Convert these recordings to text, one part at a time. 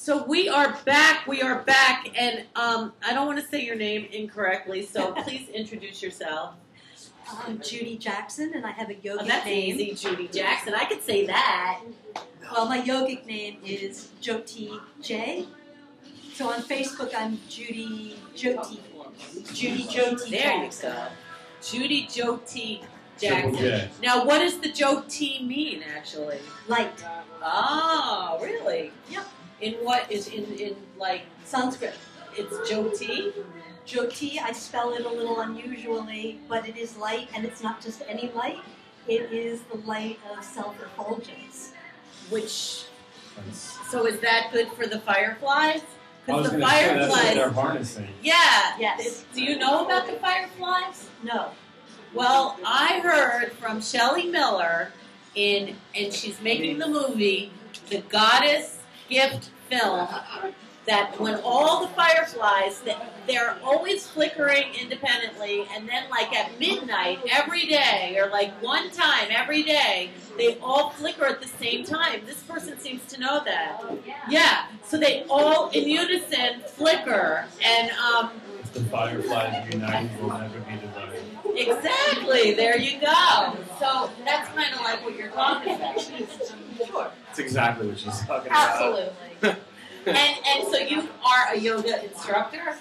So we are back, and I don't want to say your name incorrectly, so please introduce yourself. I'm JuDy JaCkSoN, and I have a yogic that's name. Easy, JuDy JaCkSoN. I could say that. Well, my yogic name is JoThyL. So on Facebook, I'm JuDy JoThyL. JuDy JoThyL. There you go. JuDy JoThyL JaCkSoN. Now, what does the JoThyL mean, actually? Light. Oh, really? Yep. In what is in like Sanskrit? It's JoThyL. JoThyL, I spell it a little unusually, but it is light, and it's not just any light. It is the light of self-effulgence. Which, so is that good for the fireflies? Because the fireflies, fireflies, that's what they're harnessing. Yeah. Yes. Do you know about the fireflies? No. Well, I heard from Shelley Miller and she's making the movie, The Goddess Gift film, that when all the fireflies, they're always flickering independently, and then like at midnight every day, or like one time every day, they all flicker at the same time. This person seems to know that. Yeah, so they all in unison flicker, and the fireflies united will never be divided. Exactly, there you go. So that's kind of like what you're talking about. Sure. It's exactly what she's talking about. Absolutely. And so you are a yoga instructor?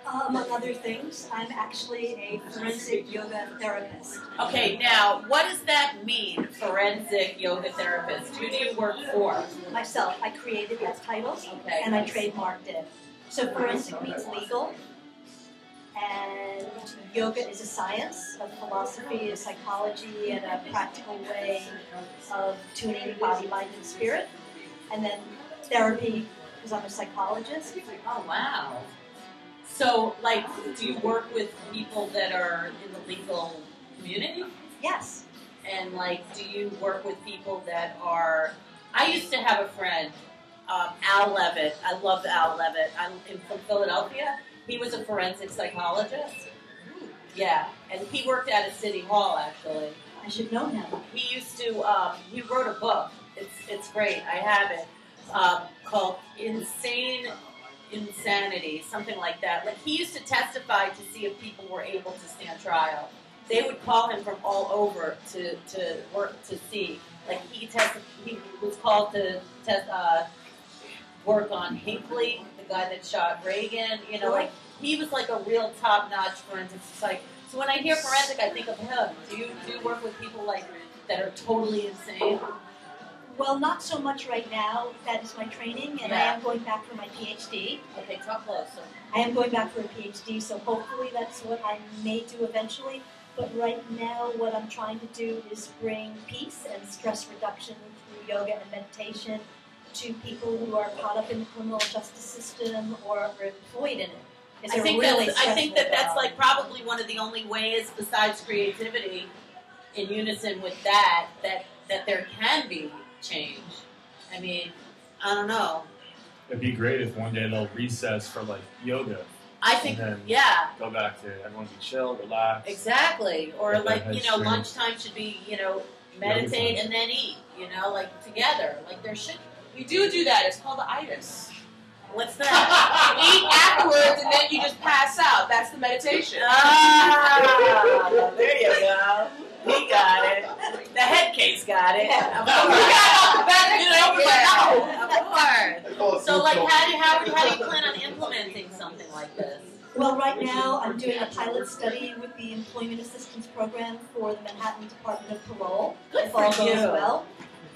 Among other things, I'm actually a forensic yoga therapist. Okay, now, what does that mean, forensic yoga therapist? Who do you work for? Myself. I created that title, and I trademarked it. So forensic means legal, and yoga is a science, a philosophy, a psychology, and a practical way of tuning body, mind, and spirit. And then therapy, because I'm a psychologist. Oh, wow. So, like, do you work with people that are in the legal community? Yes. And, like, do you work with people that are... I used to have a friend, Al Levitt. I love Al Levitt. I'm from Philadelphia. He was a forensic psychologist. Yeah, and he worked at a city hall, actually. I should know him. He used to, he wrote a book. It's great. I have it. Called Insanity, something like that. Like, he used to testify to see if people were able to stand trial. They would call him from all over to work to see. Like, he was called to work on Hinckley, the guy that shot Reagan. You know, like, he was like a real top-notch forensic psych. So when I hear forensic, I think of him. Do you work with people like that are totally insane? Well, not so much right now. That is my training, and I am going back for my PhD. Okay, talk closer. I am going back for a PhD, so hopefully that's what I may do eventually. But right now, what I'm trying to do is bring peace and stress reduction through yoga and meditation to people who are caught up in the criminal justice system or are employed in it. I think that's like probably one of the only ways, besides creativity, in unison with that there can be change. I mean, I don't know. It'd be great if one day they'll recess for like yoga. I think, and then go back to everyone be chill, relax. Exactly. Or like, lunchtime should be, meditate and then eat, like together. Like there should. We do that. It's called the itis. What's that? You eat afterwards and then you just pass out. That's the meditation. Ah, there you go. We got it. The head case got it. Of course. So, like, how do you plan on implementing something like this? Well, right now I'm doing a pilot study with the Employment Assistance Program for the Manhattan Department of Parole. Good if all for goes you. well.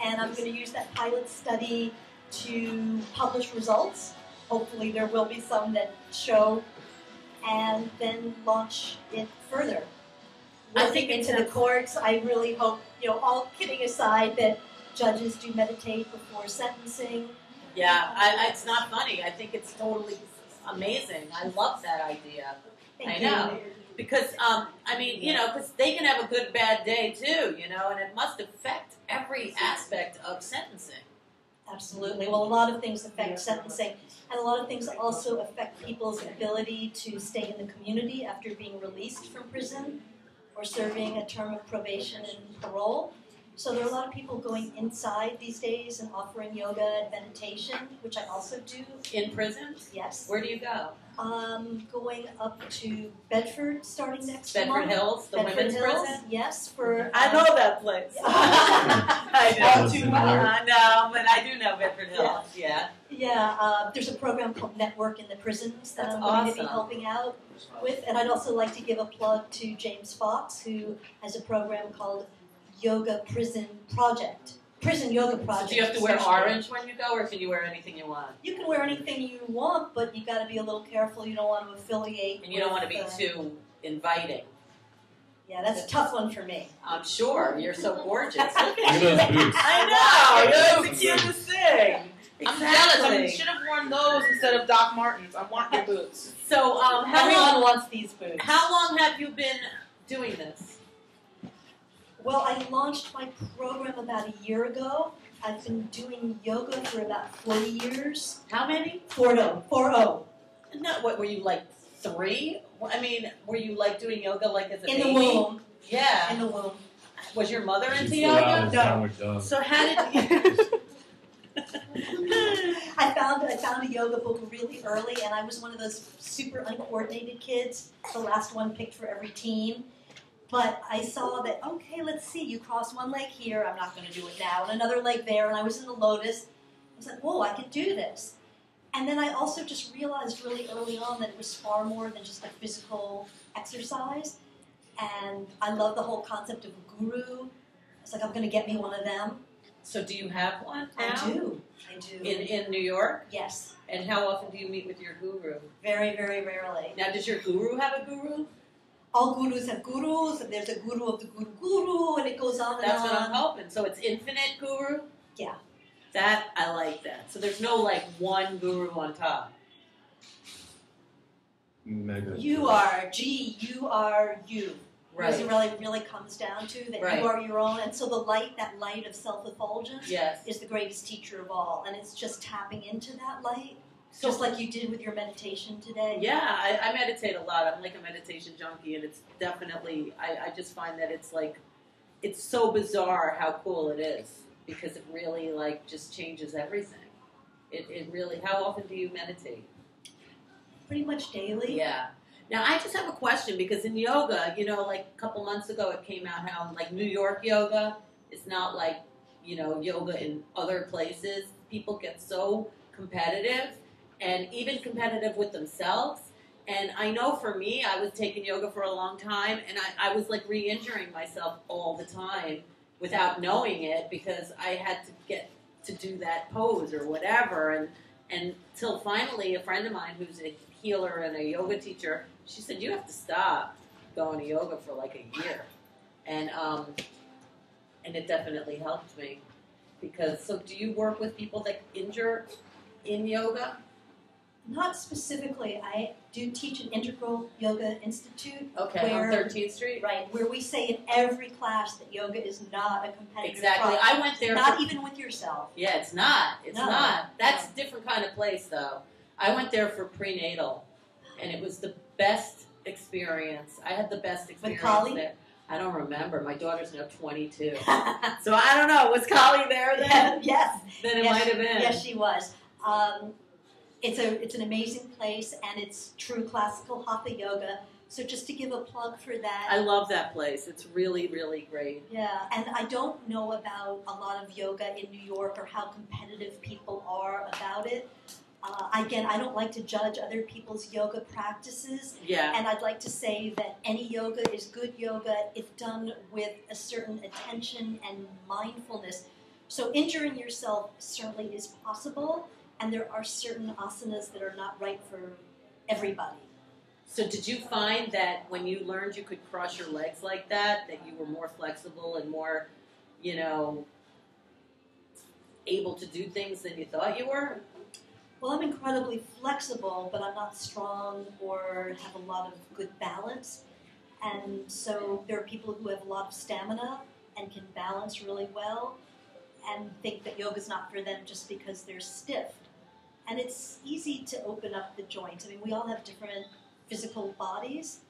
And I'm going to use that pilot study to publish results. Hopefully there will be some that show, and then launch it further. I think into the courts, I really hope, all kidding aside, that judges do meditate before sentencing. Yeah, it's not funny. I think it's totally amazing. I love that idea. Thank I know. you. Because, because they can have a good, bad day too, and it must affect every aspect of sentencing. Absolutely. Well, a lot of things affect sentencing, and a lot of things also affect people's ability to stay in the community after being released from prison or serving a term of probation and parole. So there are a lot of people going inside these days and offering yoga and meditation, which I also do. In prisons? Yes. Where do you go? Going up to Bedford starting next Bedford month. Hills, the Bedford women's Hills, prison? yes. For I know that place. I know too much. I know, but I do know Bedford Hills. Yeah. Yeah, there's a program called Network in the Prisons that That's I'm going to be awesome. helping out with. And I'd also like to give a plug to James Fox, who has a program called Yoga Prison Project. Prison Yoga Project. So do you have to wear orange when you go, or can you wear anything you want? You can wear anything you want, but you got to be a little careful. You don't want to affiliate. And you don't want to be too inviting. Yeah, that's a tough one for me. I'm sure. You're so gorgeous. Look Look at those boots. I know. You're the cutest thing. I'm jealous. I should have worn those instead of Doc Martens. I want your boots. So, Everyone wants these boots. how long have you been doing this? Well, I launched my program about a year ago. I've been doing yoga for about 40 years. How many? 40. No, what were you like 3? I mean, were you like doing yoga like as a In the baby? womb. Yeah. In the womb. Was your mother into She's still out yoga? with Downward Dog. So how did you? I found a yoga book really early, and I was one of those super uncoordinated kids, the last one picked for every team. But I saw that, okay, let's see, you cross one leg here, I'm not going to do it now, and another leg there, and I was in the lotus. I was like, whoa, I can do this. And then I also just realized really early on that it was far more than just a physical exercise. And I love the whole concept of a guru. It's like, I'm going to get me one of them. So do you have one now? I do. In New York? Yes. And how often do you meet with your guru? Very, very rarely. Now, does your guru have a guru? All gurus have gurus, and there's a guru of the guru, and it goes on and That's on. what I'm hoping. So it's infinite guru? Yeah. That, I like that. So there's no, like, one guru on top. Mega. You are you are you. Right. It really comes down to that Right. you are your own. And so that light of self-effulgence Yes. is the greatest teacher of all. And it's just tapping into that light, So, just like you did with your meditation today. yeah, I meditate a lot. I'm like a meditation junkie, and it's definitely, I just find that it's like, it's so bizarre how cool it is, because it really, like, just changes everything. It really, how often do you meditate? Pretty much daily. Yeah. Now, I just have a question, because in yoga, you know, like a couple months ago it came out how, like, New York yoga is not like, you know, yoga in other places. People get so competitive, and even competitive with themselves. And I know for me, I was taking yoga for a long time, and I was, like, re-injuring myself all the time without knowing it, because I had to get to do that pose or whatever. And till finally a friend of mine who's a healer and a yoga teacher, she said, you have to stop going to yoga for like a year. And it definitely helped me. Because, so do you work with people that injure in yoga? Not specifically. I do teach an Integral Yoga Institute. Okay, on where, 13th Street? Right, where we say in every class that yoga is not a competitive Exactly. process. I went there. Not even with yourself. Yeah, it's not. It's No. not. That's a different kind of place, though. I went there for prenatal, and it was the best experience. I had the best experience Kali? there. I don't remember. My daughter's now 22. So I don't know. Was Kali there then? Yes. Then it Yes, might have been. Yes, she was. It's an amazing place, and it's true classical hatha yoga. So just to give a plug for that. I love that place. It's really, really great. Yeah, and I don't know about a lot of yoga in New York or how competitive people are about it. Again, I don't like to judge other people's yoga practices. Yeah. And I'd like to say that any yoga is good yoga if done with a certain attention and mindfulness. So injuring yourself certainly is possible, and there are certain asanas that are not right for everybody. So did you find that when you learned you could cross your legs like that you were more flexible and more, you know, able to do things than you thought you were? Well, I'm incredibly flexible, but I'm not strong or have a lot of good balance. And so there are people who have a lot of stamina and can balance really well and think that yoga's not for them just because they're stiff. And it's easy to open up the joints. I mean, we all have different physical bodies.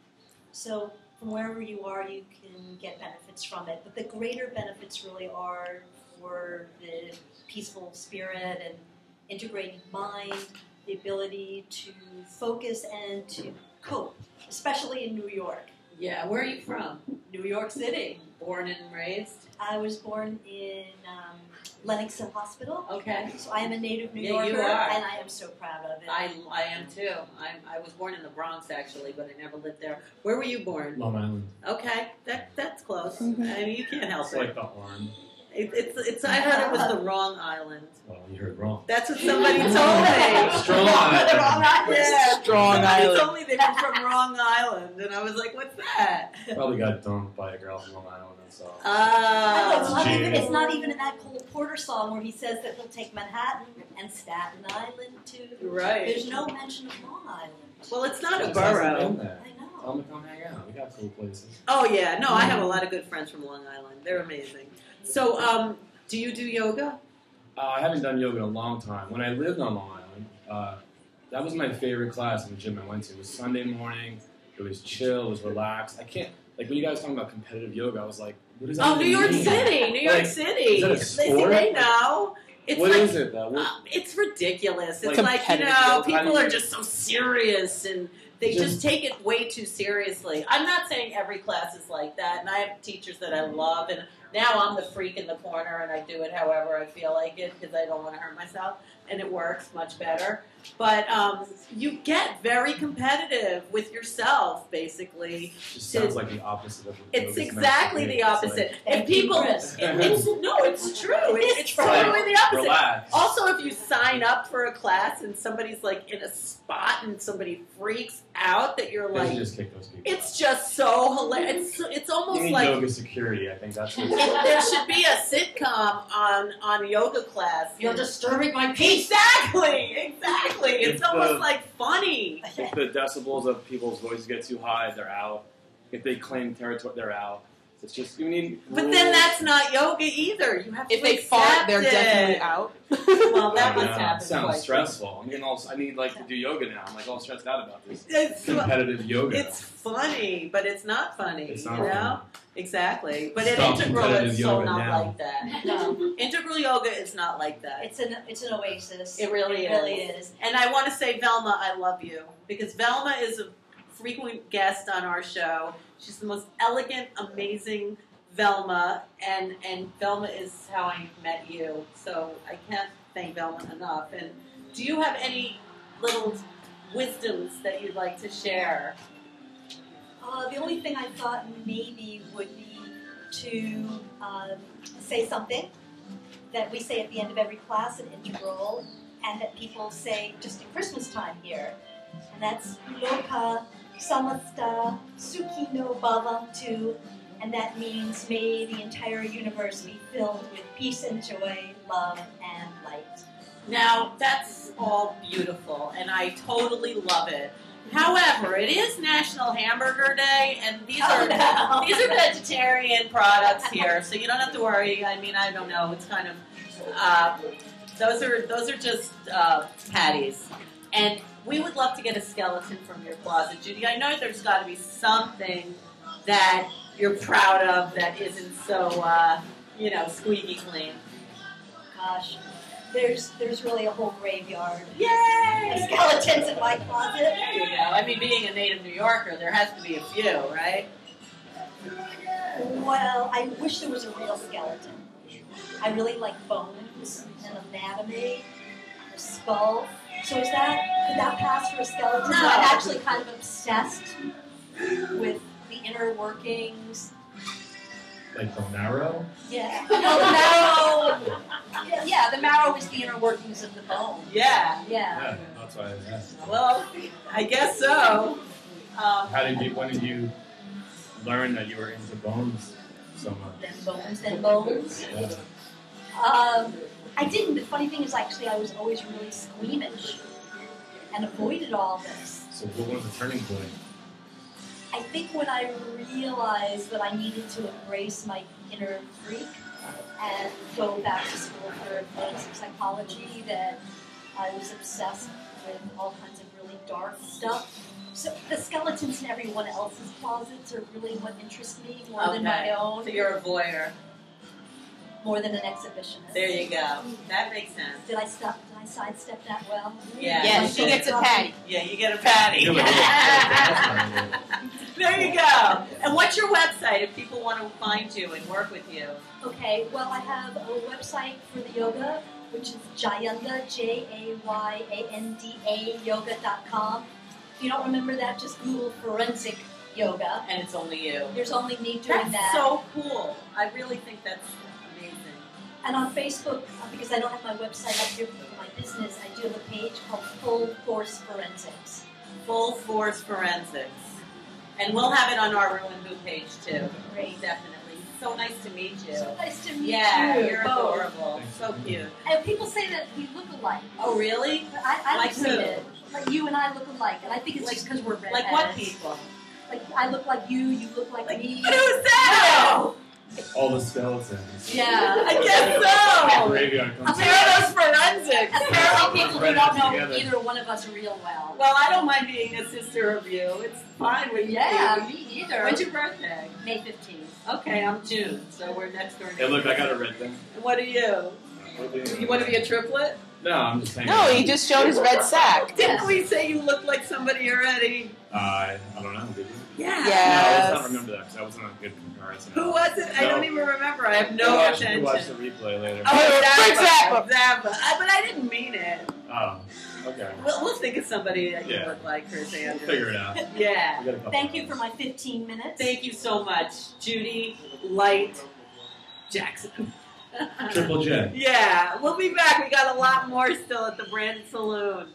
So from wherever you are, you can get benefits from it. But the greater benefits really are for the peaceful spirit and integrated mind, the ability to focus and to cope, especially in New York. Yeah, where are you from? New York City. Born and raised? I was born in Lenox Hill Hospital. Okay. So I am a native New Yeah, Yorker, you are. and I am so proud of it. I am too. I was born in the Bronx actually, but I never lived there. Where were you born? Long Island. Okay, that's close. I mean, you can't help It's it. like the arm. It's. I heard it was the wrong island. Well, you heard wrong. That's what somebody told me. Strong Island. The wrong island. Yeah. Strong Somebody Island. told me they were from Wrong Island, and I was like, "What's that?" Probably got dumped by a girl from Long Island. That's all. I know, Cheating. it's not even in that Cole Porter song where he says that he'll take Manhattan and Staten Island too. Right. There's no mention of Long Island. Well, it's not a Just hasn't borough. been there. I know. Tell them to come hang out. We got cool places. Oh yeah, no, I have a lot of good friends from Long Island. They're amazing. So, do you do yoga? I haven't done yoga in a long time. When I lived on Long Island, that was my favorite class in the gym I went to. It was Sunday morning. It was chill. It was relaxed. I can't, like, when you guys talking about competitive yoga, I was like, what does that Oh, New even York mean? City, New York Like, City. is that a They sport? they know. It's What like, is it, though? it's ridiculous. It's Like like, you competitive know, yoga. people are just so serious and they Just- just take it way too seriously. I'm not saying every class is like that, and I have teachers that I love, and now I'm the freak in the corner, and I do it however I feel like it because I don't want to hurt myself, and it works much better. But you get very competitive with yourself, basically. It just sounds like the opposite of what It's yoga's meant to exactly be. the It's opposite. Thank If you, people, Chris. it's true. It's true. totally the opposite. Relax. Also, if you sign up for a class and somebody's like in a spot and somebody freaks out, that you're They should like, just kick those people. it's just so hilarious. It's You almost need like yoga security. I think that's what there should be a sitcom on yoga class. You're disturbing my peace. Exactly. It's If almost the- like funny. If the decibels of people's voices get too high, they're out. If they claim territory, they're out. It's just, you need But rules. then that's not yoga either. You have to If they accept fart, they're it. definitely out. Well, that I must know, happen. it sounds quite stressful. I need like to do yoga now. I'm like all stressed out about this It's, competitive yoga. it's funny, but it's not funny. It's not you know? funny. Exactly. But at Stop Integral, competitive it's so yoga not now. like that. No, Integral yoga is not like that. it's an oasis. It really is. And I want to say, Velma, I love you. Because Velma is a frequent guest on our show. She's the most elegant, amazing Velma. And Velma is how I met you. So I can't thank Velma enough. And do you have any little wisdoms that you'd like to share? The only thing I thought maybe would be to say something that we say at the end of every class at Integral, and that people say just at Christmas time here, and that's Loka Samasta Sukhino Bhavantu, and that means may the entire universe be filled with peace and joy, love and light. Now, that's all beautiful, and I totally love it. However, it is National Hamburger Day, and these are vegetarian products here, so you don't have to worry. I mean, I don't know. It's kind of those are just patties, and we would love to get a skeleton from your closet, JuDy. I know there's got to be something that you're proud of that isn't so squeaky clean. Gosh, there's really a whole graveyard Yay! of skeletons in my closet. There you go. I mean, being a native New Yorker, there has to be a few, right? Well, I wish there was a real skeleton. I really like bones and anatomy, a skull. So could that pass for a skeleton? No. I'm actually kind of obsessed with the inner workings. Like the marrow? Yeah. Well, the marrow. Yeah, the marrow is the inner workings of the bone. Yeah. Yeah. Yeah, that's why I asked. Well, I guess so. When did you learn that you were into bones so much? Then bones. Yeah. I didn't. The funny thing is, actually, I was always really squeamish and avoided all this. So what was the turning point? I think when I realized that I needed to embrace my inner freak and go back to school for forensic psychology, that I was obsessed with all kinds of really dark stuff. So the skeletons in everyone else's closets are really what interests me more than my own. So you're a voyeur. More than an exhibitionist. There you go. That makes sense. Did I sidestep that well? Yeah. Yeah, she gets a patty. Yeah, you get a patty. There you go. And what's your website if people want to find you and work with you? Okay, well I have a website for the yoga, which is Jayanda, Jayanda yoga.com. If you don't remember that, just Google forensic yoga. And it's only you. There's only me doing That's that. so cool. I really think that's amazing. And on Facebook, because I don't have my website up here for my business, I do have a page called Full Force Forensics. Full Force Forensics. And we'll have it on our rew-who page too. Great. Definitely. So nice to meet you. So nice to meet Yeah, you. you're both. adorable. So cute. And people say that we look alike. Oh, really? I Like don't see who? it. Like you and I look alike, and I think it's just because we're redheads. Like what people? Like I look like you look like me. Who said it? All the skeletons. Yeah. I guess so. Graveyard comes Where are those forensics? Apparently people who don't know Together. either one of us real well. Well, I don't mind being a sister of you. It's fine with Yeah, you. me either. When's your birthday? May 15th. Okay, I'm June, so we're next door. Hey, look, I got a red thing. And what are you? You want to be a triplet? No, I'm just saying. No, he just showed his red sack. Didn't we say you look like somebody already? I don't know, did you? Yeah. No, Yes. let's not remember that because that wasn't a good comparison. Who was it? I No. don't even remember. I have no We'll attention. watch the replay later. Oh, Frank Zappa. But I didn't mean it. Oh, okay. We'll think of somebody that you Yeah. look like, Chris We'll Andrews. figure it out. Yeah. We got a couple Thank you hours. for my 15 minutes. Thank you so much, JuDy Light JaCkSoN. Triple J. Yeah, we'll be back. We got a lot more still at the Brandon Saloon.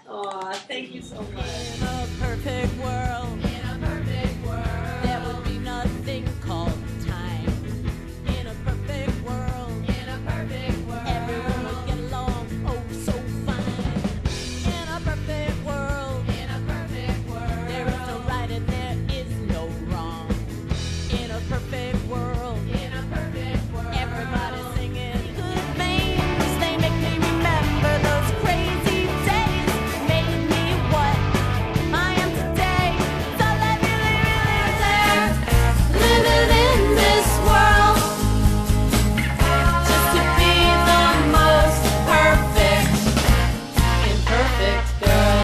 Aw, thank you so much. In a perfect world.